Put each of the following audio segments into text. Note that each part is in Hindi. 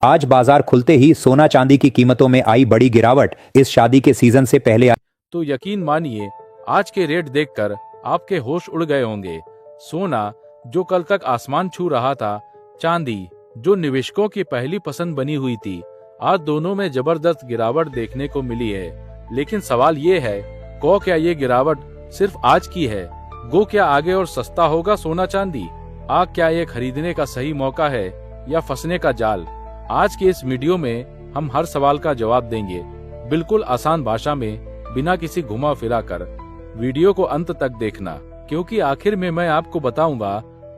आज बाजार खुलते ही सोना चांदी की कीमतों में आई बड़ी गिरावट। इस शादी के सीजन से पहले तो यकीन मानिए आज के रेट देखकर आपके होश उड़ गए होंगे। सोना जो कल तक आसमान छू रहा था, चांदी जो निवेशकों की पहली पसंद बनी हुई थी, आज दोनों में जबरदस्त गिरावट देखने को मिली है। लेकिन सवाल ये है, क्या ये गिरावट सिर्फ आज की है? क्या आगे और सस्ता होगा सोना चांदी? क्या ये खरीदने का सही मौका है या फंसने का जाल? आज के इस वीडियो में हम हर सवाल का जवाब देंगे, बिल्कुल आसान भाषा में, बिना किसी घुमा फिरा कर। वीडियो को अंत तक देखना, क्योंकि आखिर में मैं आपको बताऊंगा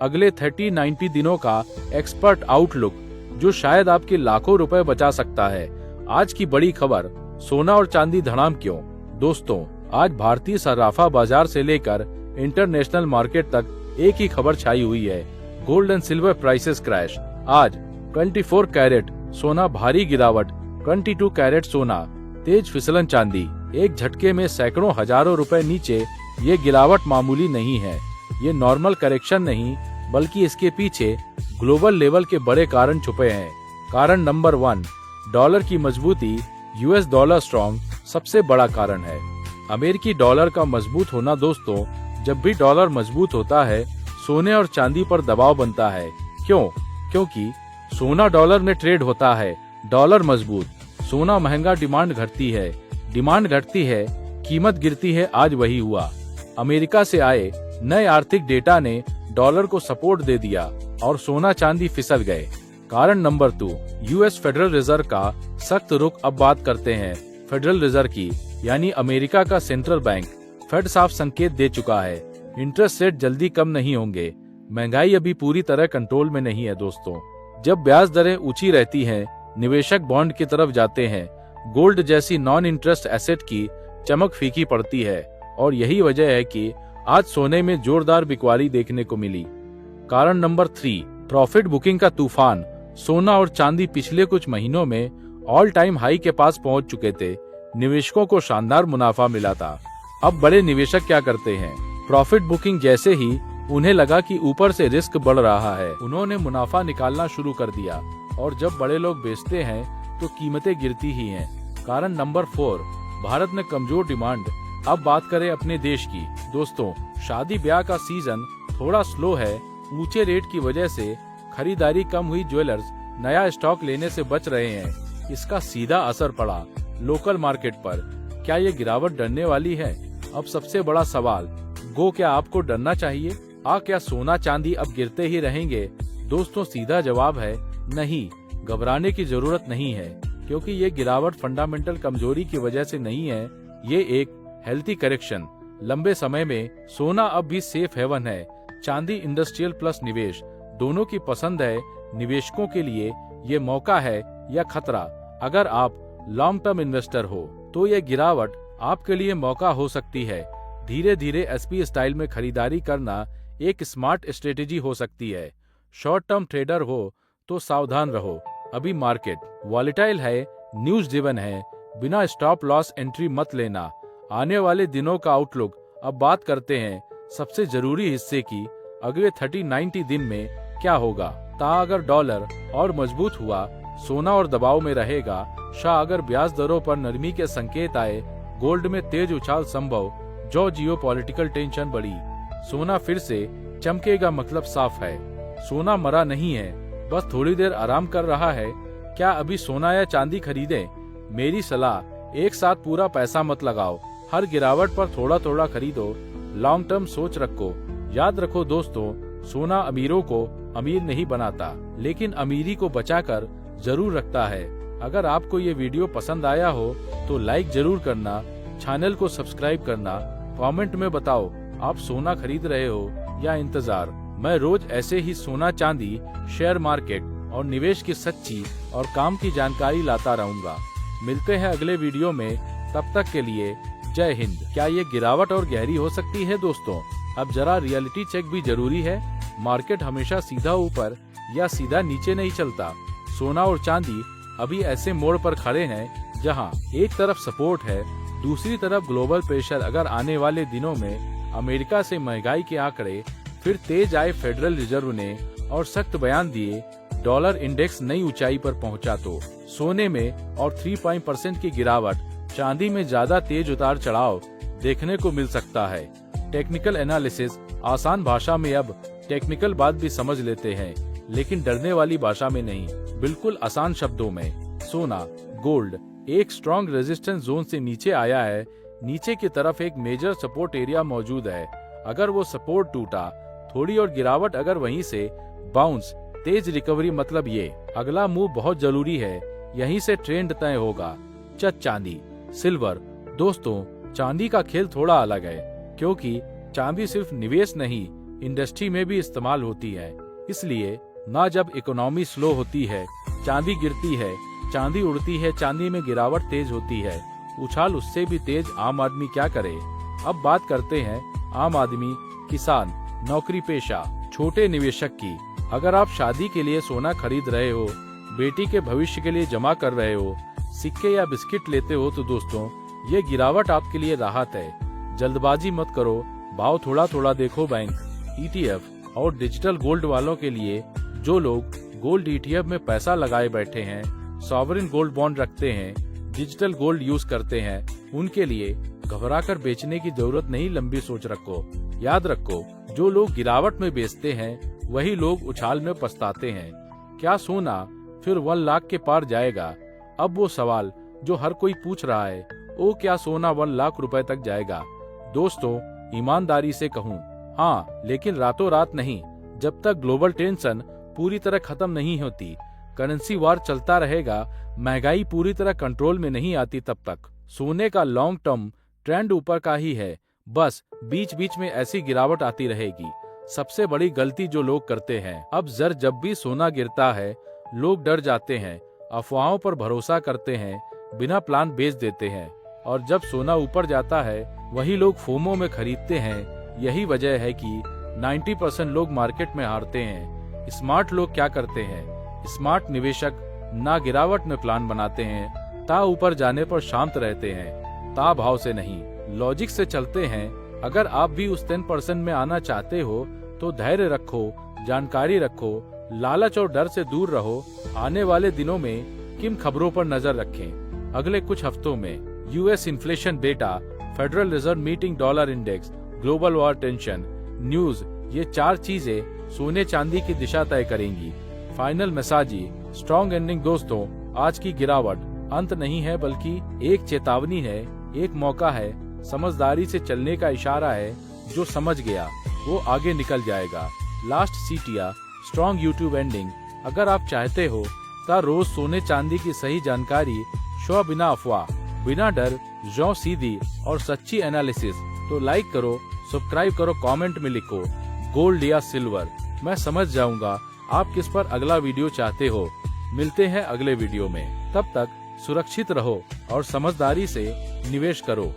अगले 30-90 दिनों का एक्सपर्ट आउटलुक, जो शायद आपके लाखों रुपए बचा सकता है। आज की बड़ी खबर, सोना और चांदी धड़ाम क्यों? दोस्तों, आज भारतीय सर्राफा बाजार से लेकर इंटरनेशनल मार्केट तक एक ही खबर छाई हुई है, gold and silver prices crash. आज 24 कैरेट सोना भारी गिरावट, 22 कैरेट सोना तेज फिसलन चांदी, एक झटके में सैकड़ों हजारों रुपए नीचे। ये गिरावट मामूली नहीं है, ये नॉर्मल करेक्शन नहीं, बल्कि इसके पीछे ग्लोबल लेवल के बड़े कारण छुपे हैं। कारण नंबर 1, डॉलर की मजबूती। यूएस डॉलर स्ट्रॉन्ग सबसे बड़ा कारण है। अमेरिकी डॉलर का मजबूत होना। दोस्तों, जब भी डॉलर मजबूत होता है, सोने और चांदी पर दबाव बनता है। क्यों? क्योंकि सोना डॉलर में ट्रेड होता है, डॉलर मजबूत, सोना महंगा, डिमांड घटती है, डिमांड घटती है, कीमत गिरती है। आज वही हुआ। अमेरिका से आए नए आर्थिक डेटा ने डॉलर को सपोर्ट दे दिया और सोना चांदी फिसल गए। कारण नंबर 2, यूएस फेडरल रिजर्व का सख्त रुख। अब बात करते हैं फेडरल रिजर्व की, यानी अमेरिका का सेंट्रल बैंक। फेड साफ संकेत दे चुका है, इंटरेस्ट रेट जल्दी कम नहीं होंगे। महंगाई अभी पूरी तरह कंट्रोल में नहीं है। दोस्तों, जब ब्याज दरें ऊंची रहती हैं, निवेशक बॉन्ड की तरफ जाते हैं, गोल्ड जैसी नॉन इंटरेस्ट एसेट की चमक फीकी पड़ती है। और यही वजह है कि आज सोने में जोरदार बिकवाली देखने को मिली। कारण नंबर 3, प्रॉफिट बुकिंग का तूफान। सोना और चांदी पिछले कुछ महीनों में ऑल टाइम हाई के पास पहुंच चुके थे। निवेशकों को शानदार मुनाफा मिला था। अब बड़े निवेशक क्या करते हैं? प्रॉफिट बुकिंग जैसे ही उन्हें लगा कि ऊपर से रिस्क बढ़ रहा है, उन्होंने मुनाफा निकालना शुरू कर दिया। और जब बड़े लोग बेचते हैं तो कीमतें गिरती ही हैं। कारण नंबर 4, भारत में कमजोर डिमांड। अब बात करें अपने देश की। दोस्तों, शादी ब्याह का सीजन थोड़ा स्लो है। ऊंचे रेट की वजह से खरीदारी कम हुई। ज्वेलर्स नया स्टॉक लेने से बच रहे हैं। इसका सीधा असर पड़ा लोकल मार्केट पर। क्या ये गिरावट डरने वाली है? अब सबसे बड़ा सवाल, क्या आपको डरना चाहिए? क्या सोना चांदी अब गिरते ही रहेंगे? दोस्तों, सीधा जवाब है नहीं, घबराने की जरूरत नहीं है, क्योंकि ये गिरावट फंडामेंटल कमजोरी की वजह से नहीं है। ये एक हेल्थी करेक्शन। लंबे समय में सोना अब भी सेफ हेवन है। चांदी इंडस्ट्रियल प्लस निवेश दोनों की पसंद है। निवेशकों के लिए ये मौका है या खतरा? अगर आप लॉन्ग टर्म इन्वेस्टर हो तो ये गिरावट आपके लिए मौका हो सकती है। धीरे धीरे एसपी स्टाइल में खरीदारी करना एक स्मार्ट स्ट्रेटेजी हो सकती है। शॉर्ट टर्म ट्रेडर हो तो सावधान रहो। अभी मार्केट वॉलेटाइल है, न्यूज ड्रिवन है, बिना स्टॉप लॉस एंट्री मत लेना। आने वाले दिनों का आउटलुक। अब बात करते हैं सबसे जरूरी हिस्से की, अगले 30-90 दिन में क्या होगा। अगर डॉलर और मजबूत हुआ, सोना और दबाव में रहेगा। अगर ब्याज दरों पर नरमी के संकेत आए, गोल्ड में तेज उछाल संभव। जो जियोपॉलिटिकल टेंशन बढ़ी, सोना फिर से चमकेगा। मतलब साफ है, सोना मरा नहीं है, बस थोड़ी देर आराम कर रहा है। क्या अभी सोना या चांदी खरीदें? मेरी सलाह, एक साथ पूरा पैसा मत लगाओ, हर गिरावट पर थोड़ा थोड़ा खरीदो। लॉन्ग टर्म सोच रखो। याद रखो दोस्तों, सोना अमीरों को अमीर नहीं बनाता, लेकिन अमीरी को बचाकर जरूर रखता है। अगर आपको ये वीडियो पसंद आया हो तो लाइक जरूर करना, चैनल को सब्सक्राइब करना। कमेंट में बताओ आप सोना खरीद रहे हो या इंतजार। मैं रोज ऐसे ही सोना चांदी, शेयर मार्केट और निवेश की सच्ची और काम की जानकारी लाता रहूंगा। मिलते हैं अगले वीडियो में, तब तक के लिए जय हिंद। क्या ये गिरावट और गहरी हो सकती है? दोस्तों, अब जरा रियलिटी चेक भी जरूरी है। मार्केट हमेशा सीधा ऊपर या सीधा नीचे नहीं चलता। सोना और चांदी अभी ऐसे मोड़ पर खड़े हैं जहां एक तरफ सपोर्ट है, दूसरी तरफ ग्लोबल प्रेशर। अगर आने वाले दिनों में अमेरिका से महंगाई के आंकड़े फिर तेज आए, फेडरल रिजर्व ने और सख्त बयान दिए, डॉलर इंडेक्स नई ऊंचाई पर पहुंचा तो सोने में और 3% की गिरावट, चांदी में ज्यादा तेज उतार चढ़ाव देखने को मिल सकता है। टेक्निकल एनालिसिस आसान भाषा में। अब टेक्निकल बात भी समझ लेते हैं, लेकिन डरने वाली भाषा में नहीं, बिल्कुल आसान शब्दों में। सोना, गोल्ड एक स्ट्रॉन्ग रेजिस्टेंस जोन से नीचे आया है। नीचे की तरफ एक मेजर सपोर्ट एरिया मौजूद है। अगर वो सपोर्ट टूटा, थोड़ी और गिरावट अगर वहीं से बाउंस, तेज रिकवरी, मतलब ये अगला मूव बहुत जरूरी है। यहीं से ट्रेंड तय होगा। चांदी, सिल्वर। दोस्तों, चांदी का खेल थोड़ा अलग है, क्योंकि चांदी सिर्फ निवेश नहीं, इंडस्ट्री में भी इस्तेमाल होती है। इसलिए ना जब इकोनॉमी स्लो होती है चांदी गिरती है, चांदी उड़ती है, चांदी में गिरावट तेज होती है, उछाल उससे भी तेज। आम आदमी क्या करे? अब बात करते हैं आम आदमी, किसान, नौकरी पेशा, छोटे निवेशक की। अगर आप शादी के लिए सोना खरीद रहे हो, बेटी के भविष्य के लिए जमा कर रहे हो, सिक्के या बिस्किट लेते हो, तो दोस्तों ये गिरावट आपके लिए राहत है। जल्दबाजी मत करो, भाव थोड़ा थोड़ा देखो। बैंक, ETF और डिजिटल गोल्ड वालों के लिए, जो लोग गोल्ड ETF में पैसा लगाए बैठे हैं, सॉवरेन गोल्ड बॉन्ड रखते हैं, डिजिटल गोल्ड यूज करते हैं, उनके लिए घबराकर बेचने की जरूरत नहीं। लंबी सोच रखो। याद रखो, जो लोग गिरावट में बेचते हैं वही लोग उछाल में पछताते हैं। क्या सोना फिर 1 लाख के पार जाएगा? अब वो सवाल जो हर कोई पूछ रहा है, ओ क्या सोना 1 लाख रुपए तक जाएगा? दोस्तों, ईमानदारी से कहूँ, हाँ, लेकिन रातों रात नहीं। जब तक ग्लोबल टेंशन पूरी तरह खत्म नहीं होती, करेंसी वार चलता रहेगा, महंगाई पूरी तरह कंट्रोल में नहीं आती, तब तक सोने का लॉन्ग टर्म ट्रेंड ऊपर का ही है। बस बीच बीच में ऐसी गिरावट आती रहेगी। सबसे बड़ी गलती जो लोग करते हैं, अब जब भी सोना गिरता है, लोग डर जाते हैं, अफवाहों पर भरोसा करते हैं, बिना प्लान बेच देते हैं। और जब सोना ऊपर जाता है, वही लोग फोमो में खरीदते हैं। यही वजह है कि 90% लोग मार्केट में हारते हैं। स्मार्ट लोग क्या करते हैं? स्मार्ट निवेशक ना गिरावट में प्लान बनाते हैं, ता ऊपर जाने पर शांत रहते हैं, ता भाव से नहीं, लॉजिक से चलते हैं। अगर आप भी उस 10% में आना चाहते हो तो धैर्य रखो, जानकारी रखो, लालच और डर से दूर रहो। आने वाले दिनों में किन खबरों पर नजर रखें? अगले कुछ हफ्तों में US inflation data, federal reserve meeting, dollar index, global war tension, news, ये 4 चीजें सोने चांदी की दिशा तय करेंगी। Final message, strong ending. दोस्तों, आज की गिरावट अंत नहीं है, बल्कि एक चेतावनी है, एक मौका है, समझदारी से चलने का इशारा है। जो समझ गया वो आगे निकल जाएगा। Last setae, strong YouTube ending. अगर आप चाहते हो तो रोज सोने चांदी की सही जानकारी, शो बिना अफवाह, बिना डर, जो सीधी और सच्ची एनालिसिस, तो लाइक करो, सब्सक्राइब करो, कमेंट में लिखो गोल्ड या सिल्वर। मैं समझ जाऊंगा आप किस पर अगला वीडियो चाहते हो। मिलते हैं अगले वीडियो में, तब तक सुरक्षित रहो और समझदारी से निवेश करो।